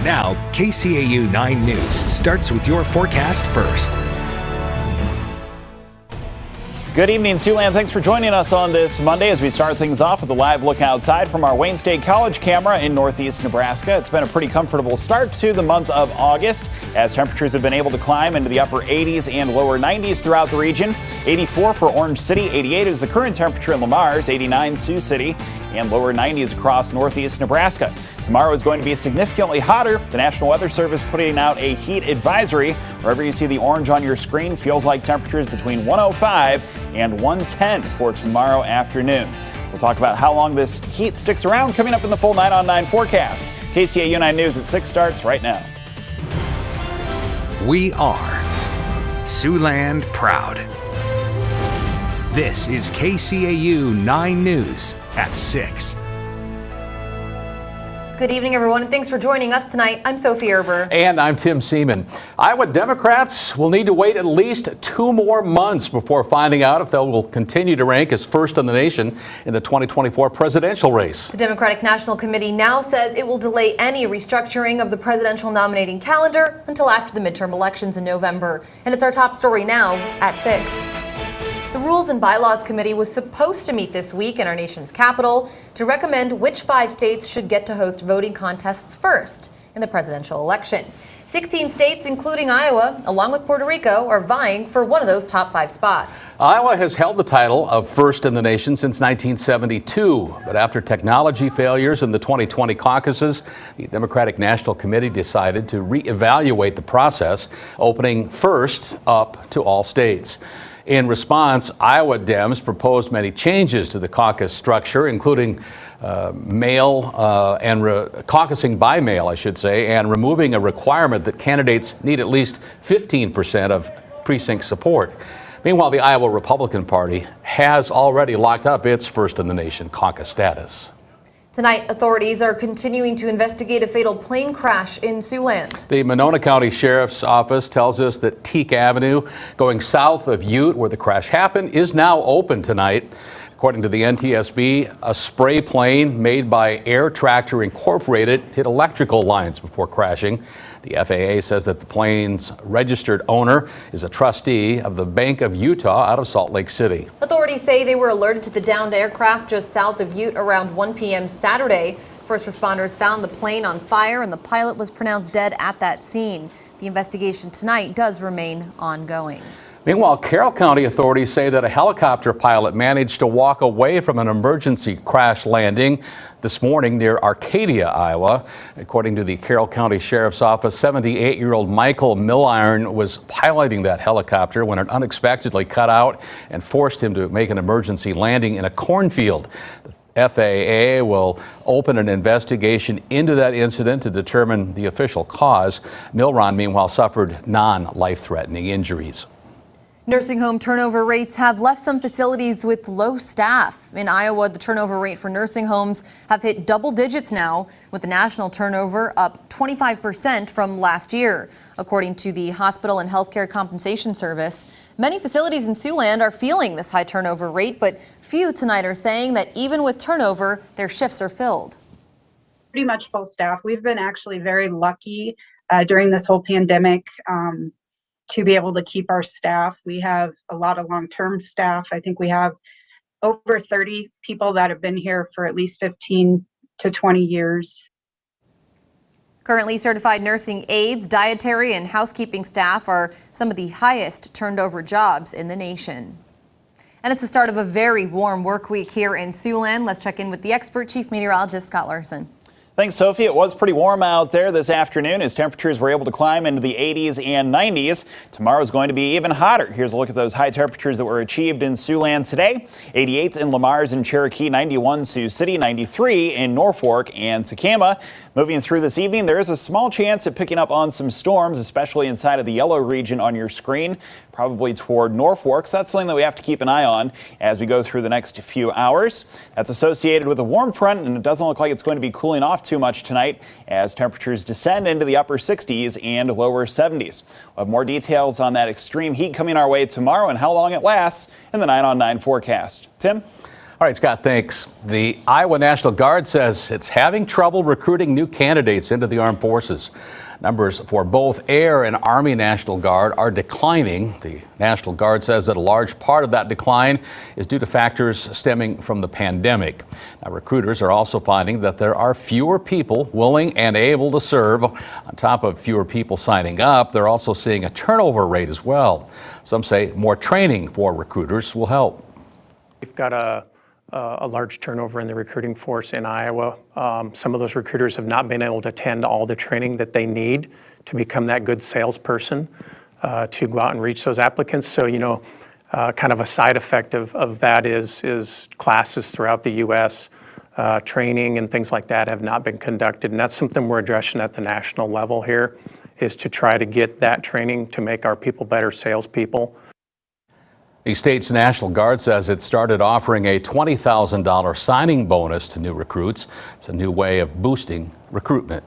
Now, KCAU 9 News starts with your forecast first. Good evening, Siouxland. Thanks for joining us on this Monday as we start things off with a live look outside from our Wayne State College camera in northeast Nebraska. It's been a pretty comfortable start to the month of August as temperatures have been able to climb into the upper 80s and lower 90s throughout the region. 84 for Orange City, 88 is the current temperature in Lamar's, 89 Sioux City, and lower 90s across northeast Nebraska. Tomorrow is going to be significantly hotter. The National Weather Service putting out a heat advisory. Wherever you see the orange on your screen, feels like temperatures between 105 and 110 for tomorrow afternoon. We'll talk about how long this heat sticks around coming up in the full 9 on 9 forecast. KCAU 9 News at 6 starts right now. We are Siouxland proud. This is KCAU 9 News at 6. Good evening, everyone, and thanks for joining us tonight. I'm Sophie Erber. And I'm Tim Seaman. Iowa Democrats will need to wait at least 2 more months before finding out if they will continue to rank as first in the nation in the 2024 presidential race. The Democratic National Committee now says it will delay any restructuring of the presidential nominating calendar until after the midterm elections in November. And it's our top story now at 6. The Rules and Bylaws Committee was supposed to meet this week in our nation's capital to recommend which 5 states should get to host voting contests first in the presidential election. 16 states, including Iowa, along with Puerto Rico, are vying for one of those top 5 spots. Iowa has held the title of first in the nation since 1972. But after technology failures in the 2020 caucuses, the Democratic National Committee decided to reevaluate the process, opening first up to all states. In response, Iowa Dems proposed many changes to the caucus structure, including caucusing by mail, I should say, and removing a requirement that candidates need at least 15% of precinct support. Meanwhile, the Iowa Republican Party has already locked up its first in the nation caucus status. Tonight, authorities are continuing to investigate a fatal plane crash in Siouxland. The Monona County Sheriff's Office tells us that Teak Avenue, going south of Ute, where the crash happened, is now open tonight. According to the NTSB, a spray plane made by Air Tractor Incorporated hit electrical lines before crashing. The FAA says that the plane's registered owner is a trustee of the Bank of Utah out of Salt Lake City. Authorities say they were alerted to the downed aircraft just south of Ute around 1 p.m. Saturday. First responders found the plane on fire and the pilot was pronounced dead at that scene. The investigation tonight does remain ongoing. Meanwhile, Carroll County authorities say that a helicopter pilot managed to walk away from an emergency crash landing this morning near Arcadia, Iowa. According to the Carroll County Sheriff's Office, 78-year-old Michael Milliron was piloting that helicopter when it unexpectedly cut out and forced him to make an emergency landing in a cornfield. The FAA will open an investigation into that incident to determine the official cause. Milliron, meanwhile, suffered non-life-threatening injuries. Nursing home turnover rates have left some facilities with low staff. In Iowa, the turnover rate for nursing homes have hit double digits now, with the national turnover up 25% from last year. According to the Hospital and Healthcare Compensation Service, many facilities in Siouxland are feeling this high turnover rate, but few tonight are saying that even with turnover, their shifts are filled. Pretty much full staff. We've been actually very lucky during this whole pandemic to be able to keep our staff. We have a lot of long-term staff. I think we have over 30 people that have been here for at least 15 to 20 years. Currently, certified nursing aides, dietary, and housekeeping staff are some of the highest turned over jobs in the nation. And it's the start of a very warm work week here in Siouxland. Let's check in with the expert Chief Meteorologist Scott Larson. Thanks, Sophie. It was pretty warm out there this afternoon as temperatures were able to climb into the 80s and 90s. Tomorrow is going to be even hotter. Here's a look at those high temperatures that were achieved in Siouxland today. 88 in Lamar's and Cherokee, 91 Sioux City, 93 in Norfolk and Tacoma. Moving through this evening, there is a small chance of picking up on some storms, especially inside of the yellow region on your screen, probably toward Norfolk. So that's something that we have to keep an eye on as we go through the next few hours. That's associated with a warm front, and it doesn't look like it's going to be cooling off too much tonight as temperatures descend into the upper 60s and lower 70s. We'll have more details on that extreme heat coming our way tomorrow and how long it lasts in the 9 on 9 forecast. Tim? All right, Scott, thanks. The Iowa National Guard says it's having trouble recruiting new candidates into the armed forces. Numbers for both Air and Army National Guard are declining. The National Guard says that a large part of that decline is due to factors stemming from the pandemic. Now, recruiters are also finding that there are fewer people willing and able to serve. On top of fewer people signing up, they're also seeing a turnover rate as well. Some say more training for recruiters will help. We've got a large turnover in the recruiting force in Iowa. Some of those recruiters have not been able to attend all the training that they need to become that good salesperson to go out and reach those applicants. So, kind of a side effect of that is classes throughout the U.S., training and things like that have not been conducted. And that's something we're addressing at the national level here, is to try to get that training to make our people better salespeople. The state's National Guard says it started offering a $20,000 signing bonus to new recruits. It's a new way of boosting recruitment.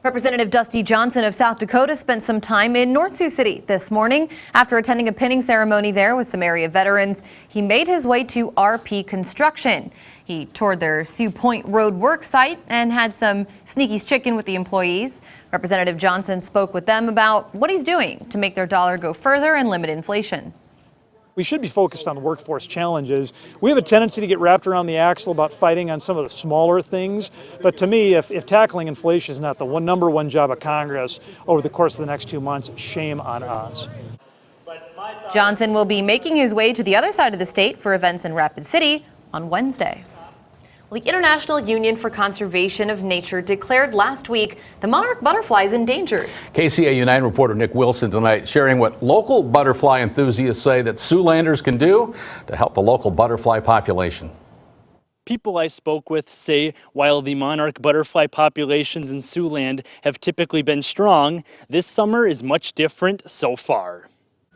Representative Dusty Johnson of South Dakota spent some time in North Sioux City this morning. After attending a pinning ceremony there with some area veterans, he made his way to RP Construction. He toured their Sioux Point Road work site and had some Sneaky's chicken with the employees. Representative Johnson spoke with them about what he's doing to make their dollar go further and limit inflation. We should be focused on the workforce challenges. We have a tendency to get wrapped around the axle about fighting on some of the smaller things. But to me, if tackling inflation is not the number one job of Congress over the course of the next 2 months, shame on us. Johnson will be making his way to the other side of the state for events in Rapid City on Wednesday. Well, the International Union for Conservation of Nature declared last week the monarch butterfly is endangered. KCAU-9 reporter Nick Wilson tonight sharing what local butterfly enthusiasts say that Siouxlanders can do to help the local butterfly population. People I spoke with say while the monarch butterfly populations in Siouxland have typically been strong, this summer is much different so far.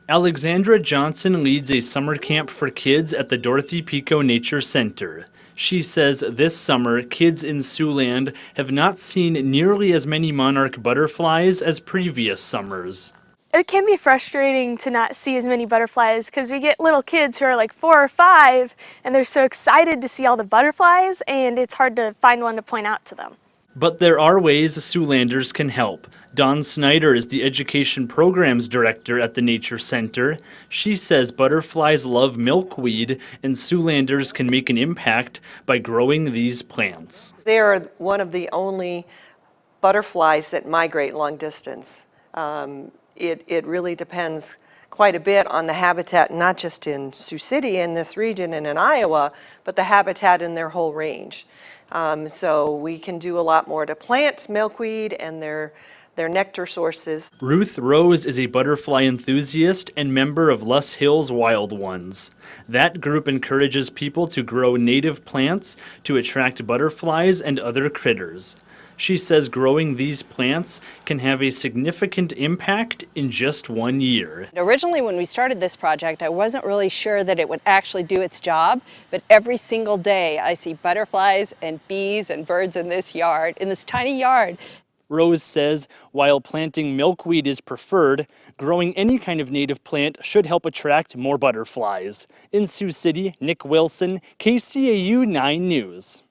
Alexandra Johnson leads a summer camp for kids at the Dorothy Pico Nature Center. She says this summer, kids in Siouxland have not seen nearly as many monarch butterflies as previous summers. It can be frustrating to not see as many butterflies because we get little kids who are like 4 or 5 and they're so excited to see all the butterflies, and it's hard to find one to point out to them. But there are ways Siouxlanders can help. Dawn Snyder is the Education Programs Director at the Nature Center. She says butterflies love milkweed and Siouxlanders can make an impact by growing these plants. They are one of the only butterflies that migrate long distance. It really depends quite a bit on the habitat, not just in Sioux City in this region and in Iowa, but the habitat in their whole range. So we can do a lot more to plant milkweed and their nectar sources. Ruth Rose is a butterfly enthusiast and member of Les Hills Wild Ones. That group encourages people to grow native plants to attract butterflies and other critters. She says growing these plants can have a significant impact in just 1 year. Originally, when we started this project, I wasn't really sure that it would actually do its job, but every single day I see butterflies and bees and birds in this yard, in this tiny yard. Rose says while planting milkweed is preferred, growing any kind of native plant should help attract more butterflies. In Sioux City, Nick Wilson, KCAU-9 News.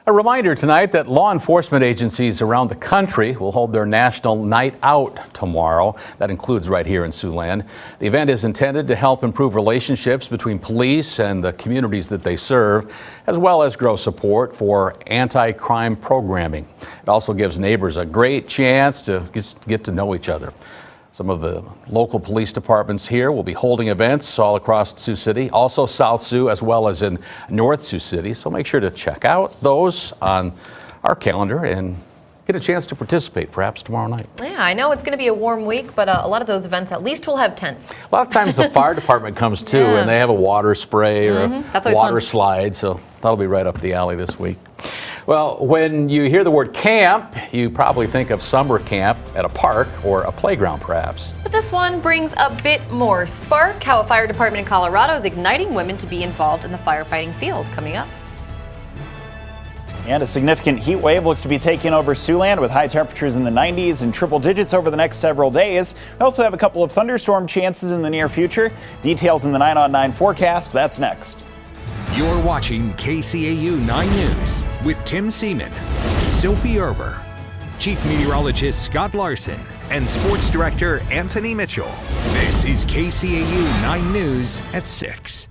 A reminder tonight that law enforcement agencies around the country will hold their National Night Out tomorrow. That includes right here in Siouxland. The event is intended to help improve relationships between police and the communities that they serve, as well as grow support for anti-crime programming. It also gives neighbors a great chance to get to know each other. Some of the local police departments here will be holding events all across Sioux City, also South Sioux, as well as in North Sioux City. So make sure to check out those on our calendar and get a chance to participate perhaps tomorrow night. Yeah, I know it's going to be a warm week, but a lot of those events at least will have tents. A lot of times the fire department comes too, and they have a water spray or a water slide, so that'll be right up the alley this week. Well, when you hear the word camp, you probably think of summer camp at a park or a playground, perhaps. But this one brings a bit more spark. How a fire department in Colorado is igniting women to be involved in the firefighting field, coming up. And a significant heat wave looks to be taking over Siouxland with high temperatures in the 90s and triple digits over the next several days. We also have a couple of thunderstorm chances in the near future. Details in the 9 on 9 forecast. That's next. You're watching KCAU 9 News with Tim Seaman, Sophie Erber, Chief Meteorologist Scott Larson, and Sports Director Anthony Mitchell. This is KCAU 9 News at 6.